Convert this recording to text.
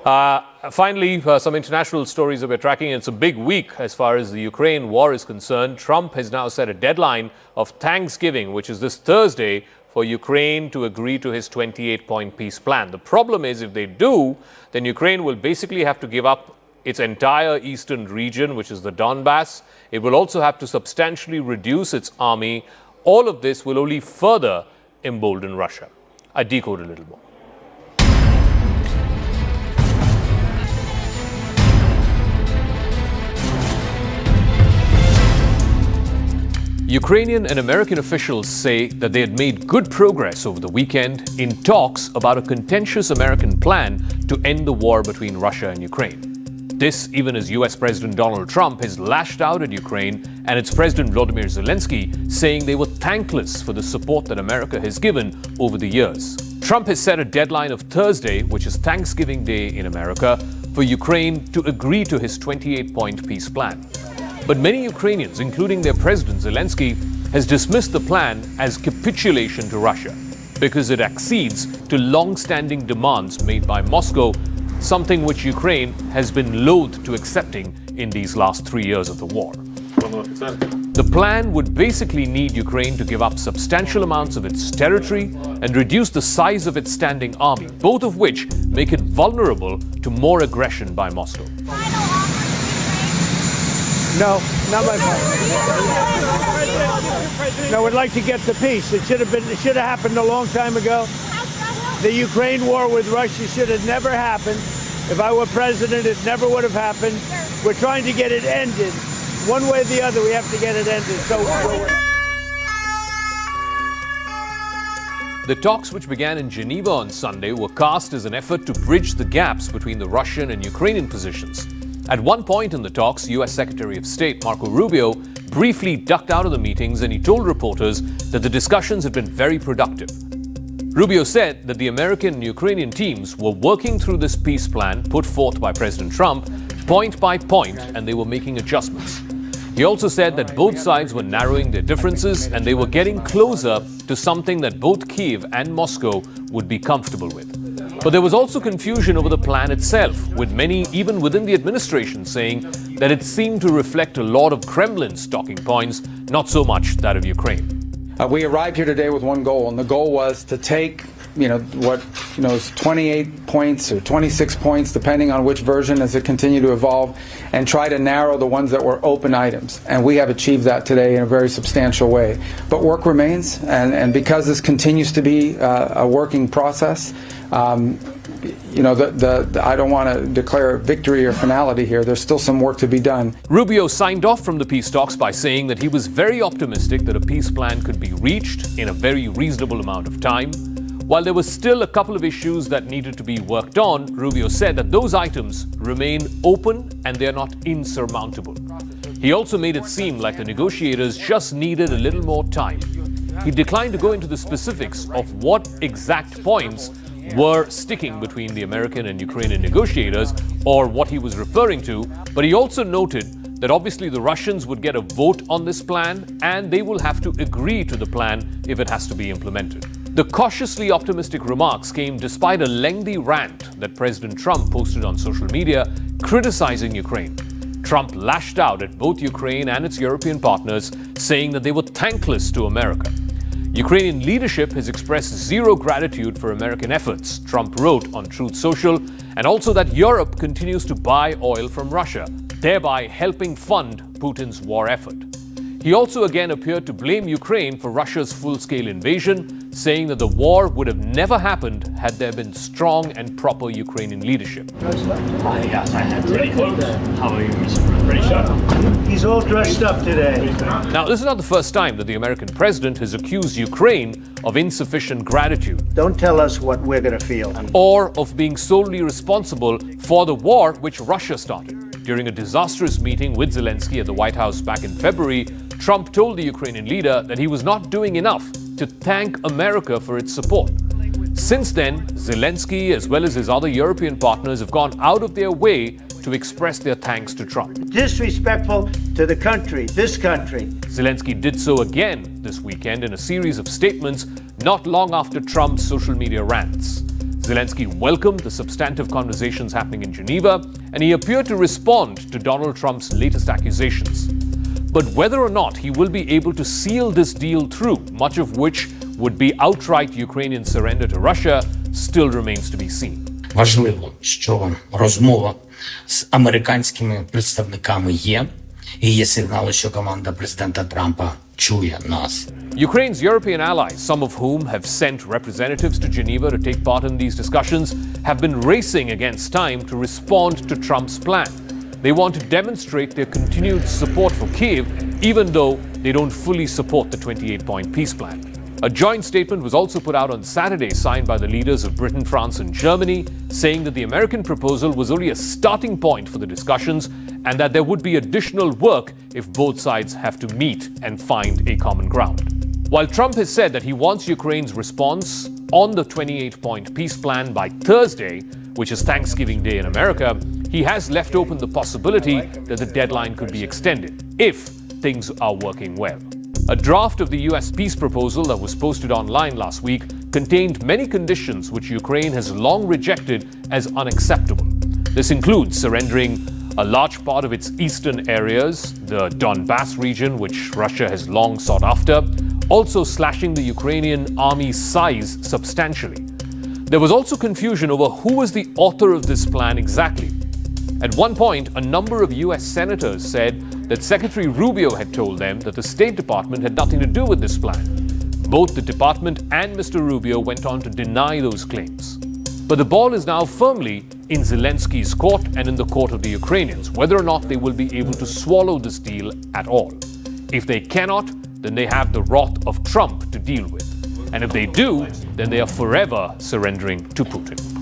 Finally, some international stories that we're tracking. It's a big week as far as the Ukraine war is concerned. Trump has now set a deadline of Thanksgiving, which is this Thursday, for Ukraine to agree to his 28-point peace plan. The problem is, if they do, then Ukraine will basically have to give up its entire eastern region, which is the Donbass. It will also have to substantially reduce its army. All of this will only further embolden Russia. I decode a little more. Ukrainian and American officials say that they had made good progress over the weekend in talks about a contentious American plan to end the war between Russia and Ukraine. This even as US President Donald Trump has lashed out at Ukraine and its President Volodymyr Zelensky, saying they were thankless for the support that America has given over the years. Trump has set a deadline of Thursday, which is Thanksgiving Day in America, for Ukraine to agree to his 28-point peace plan. But many Ukrainians, including their president Zelensky, has dismissed the plan as capitulation to Russia because it accedes to long-standing demands made by Moscow, something which Ukraine has been loath to accepting in these last 3 years of the war. The plan would basically need Ukraine to give up substantial amounts of its territory and reduce the size of its standing army, both of which make it vulnerable to more aggression by Moscow. No, not my fault. No, we'd like to get the peace. It should have happened a long time ago. The Ukraine war with Russia should have never happened. If I were president, it never would have happened. We're trying to get it ended. One way or the other, we have to get it ended. The talks, which began in Geneva on Sunday, were cast as an effort to bridge the gaps between the Russian and Ukrainian positions. At one point in the talks, U.S. Secretary of State Marco Rubio briefly ducked out of the meetings and he told reporters that the discussions had been very productive. Rubio said that the American and Ukrainian teams were working through this peace plan put forth by President Trump point by point, and they were making adjustments. He also said that both sides were narrowing their differences and they were getting closer to something that both Kyiv and Moscow would be comfortable with. But there was also confusion over the plan itself, with many, even within the administration, saying that it seemed to reflect a lot of Kremlin's talking points, not so much that of Ukraine. We arrived here today with one goal, and the goal was to take, is 28 points or 26 points, depending on which version as it continued to evolve, and try to narrow the ones that were open items. And we have achieved that today in a very substantial way. But work remains, and because this continues to be a working process, I don't want to declare victory or finality here. There's still some work to be done. Rubio signed off from the peace talks by saying that he was very optimistic that a peace plan could be reached in a very reasonable amount of time. While there was still a couple of issues that needed to be worked on, Rubio said that those items remain open and they're not insurmountable. He also made it seem like the negotiators just needed a little more time. He declined to go into the specifics of what exact points were sticking between the American and Ukrainian negotiators or what he was referring to, but he also noted that obviously the Russians would get a vote on this plan and they will have to agree to the plan if it has to be implemented. The cautiously optimistic remarks came despite a lengthy rant that President Trump posted on social media criticizing Ukraine. Trump lashed out at both Ukraine and its European partners, saying that they were thankless to America. Ukrainian leadership has expressed zero gratitude for American efforts, Trump wrote on Truth Social, and also that Europe continues to buy oil from Russia, thereby helping fund Putin's war effort. He also again appeared to blame Ukraine for Russia's full-scale invasion, saying that the war would have never happened had there been strong and proper Ukrainian leadership. Yes, I had pretty close. How are you, Mr. Pretty sure? He's all dressed up today. Now, this is not the first time that the American president has accused Ukraine of insufficient gratitude. Don't tell us what we're going to feel. Or of being solely responsible for the war which Russia started. During a disastrous meeting with Zelensky at the White House back in February, Trump told the Ukrainian leader that he was not doing enough to thank America for its support. Since then, Zelensky, as well as his other European partners, have gone out of their way to express their thanks to Trump. Disrespectful to the country, this country. Zelensky did so again this weekend in a series of statements not long after Trump's social media rants. Zelensky welcomed the substantive conversations happening in Geneva, and he appeared to respond to Donald Trump's latest accusations. But whether or not he will be able to seal this deal through, much of which would be outright Ukrainian surrender to Russia, still remains to be seen. Важливо, що розмова з американськими представниками є, і є сигнали, що команда президента Трампа чує нас. Ukraine's European allies, some of whom have sent representatives to Geneva to take part in these discussions, have been racing against time to respond to Trump's plan. They want to demonstrate their continued support for Kyiv, even though they don't fully support the 28-point peace plan. A joint statement was also put out on Saturday, signed by the leaders of Britain, France, and Germany, saying that the American proposal was only a starting point for the discussions and that there would be additional work if both sides have to meet and find a common ground. While Trump has said that he wants Ukraine's response on the 28-point peace plan by Thursday, which is Thanksgiving Day in America, he has left open the possibility that the deadline could be extended if things are working well. A draft of the US peace proposal that was posted online last week contained many conditions which Ukraine has long rejected as unacceptable. This includes surrendering a large part of its eastern areas, the Donbass region, which Russia has long sought after, also slashing the Ukrainian army's size substantially. There was also confusion over who was the author of this plan exactly. At one point, a number of US senators said that Secretary Rubio had told them that the State Department had nothing to do with this plan. Both the department and Mr. Rubio went on to deny those claims. But the ball is now firmly in Zelensky's court and in the court of the Ukrainians, whether or not they will be able to swallow this deal at all. If they cannot, then they have the wrath of Trump to deal with. And if they do, then they are forever surrendering to Putin.